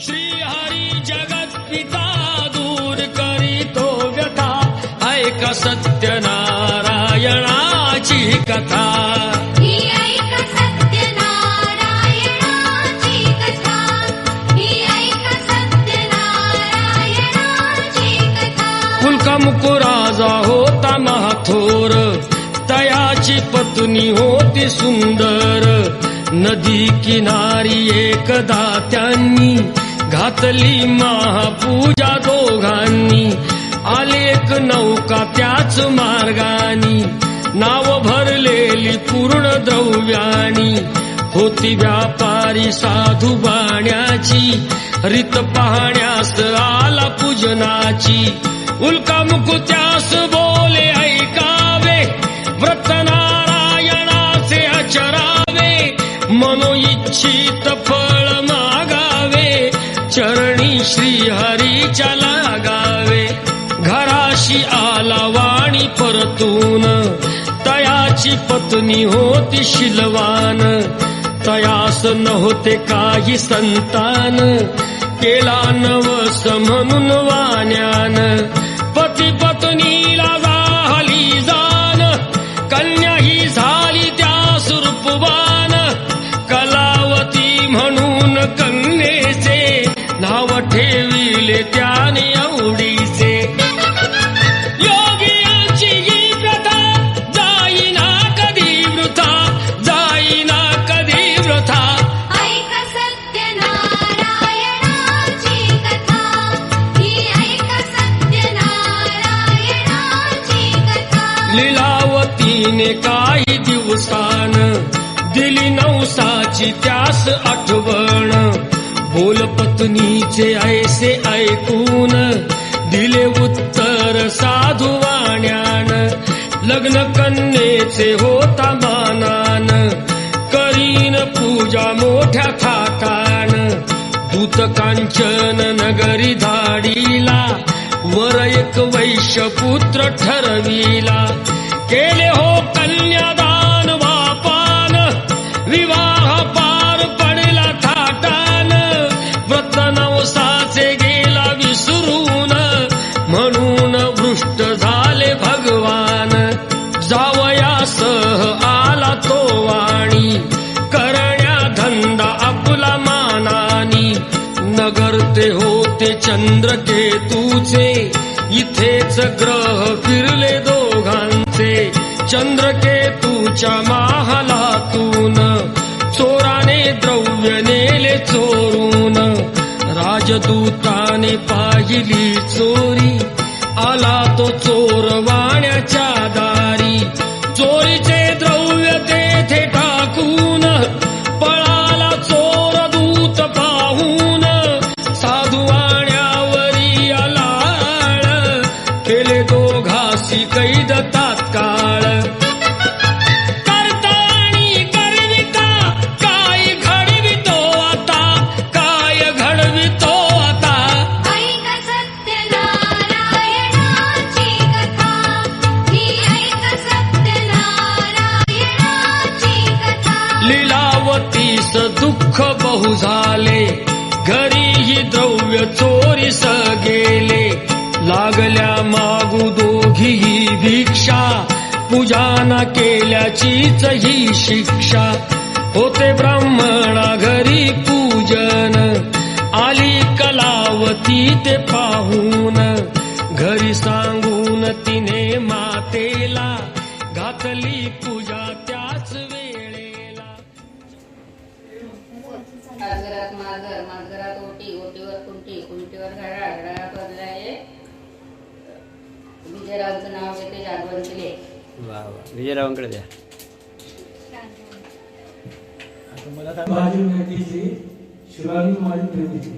श्री हरी जगत पिता दूर करीतो व्यथा ऐका सत्यनारायणाची कथा मुकुराजा होता महाथोर तयाची पत्नी होती सुंदर नदी किनारी एकदा त्यांनी घातली महापूजा दोघांनी आले एक नौका त्याच मार्गानी नाव भरलेली पूर्ण द्रव्यानी होती व्यापारी साधू बाण्याची रीत पाहण्यास आला पूजनाची उल्कामुख त्यास बोले ऐकावे व्रत नारायणाचे आचरावे मनोइच्छित फळ मागावे चरणी श्री हरीच्या लागावे घराशी आला वाणी परतून तयाची पत्नी होती शिलवान तयास नव्हते काही संतान केला नवस म्हणून वाण्यान पती पत्नीला झाली जाण कन्या ही झाली त्यास रूपवान कलावती म्हणून कन्येचे नाव ठेविले त्याने आवडीचे योगियांची ही प्रथा जाईना कधी वृथा जाईना कधी वृथा लीलावतीने काही दिवसान दिली नवसाची त्यास आठवण बोल पत्नीचे ऐसे ऐकून दिले उत्तर साधू वाण्यान लग्न कन्येचे होता मानान करीन पूजा मोठ्या थाटान दूत कांचन नगरी धाडीला वर एक वैश्यपुत्र ठरविला केले हो कन्यादान वापान विवाह पार पडला थाटान व्रत नवसाचे गेला विसरून म्हणून वृष्ट झाले भगवान जावयासह आला तो वाणी करण्या धंदा आपला मानानी नगर ते होते चंद्रकेतूचे इथेच ग्रह फिरले दोघांचे चंद्रकेतूच्या महालातून चोराने द्रव्य नेले चोरून राजदूताने पाहिली चोरी आला तो चोर वाण्याच्या दारी चोरीचे द्रव्य तेथे टाकून पळाला चोर दूत पाहून साधू वाण्यावरी आलाळ केले दोघासी कैद तात्काळ करता आणि करविता काय घडवितो आता काय घडवितो आता ऐका सत्यनारायणाची कथा ही ऐका सत्यनारायणाची कथा लीलावतीस दुःख बहु झाले घरीही द्रव्य चोरीस गेले लागल्या मागू दोघीही भिक्षा पूजाना केल्याचीच ही शिक्षा होते ब्राह्मणा घरी पूजन आली कलावती ते पाहून घरी सांगून तिने मातेला घातली पूजा त्याच वेळेला घरात मांजर मांजरात ओटी ओटीवर कुंटी कुंटीवर घड्याळ घड्याळात बदलाये विजयरावांचं नाव घेते जागवंतीले वा वा विजयरावांकडे द्या आता मला भाजी मेथीची शिवाजी माझी प्रेमीची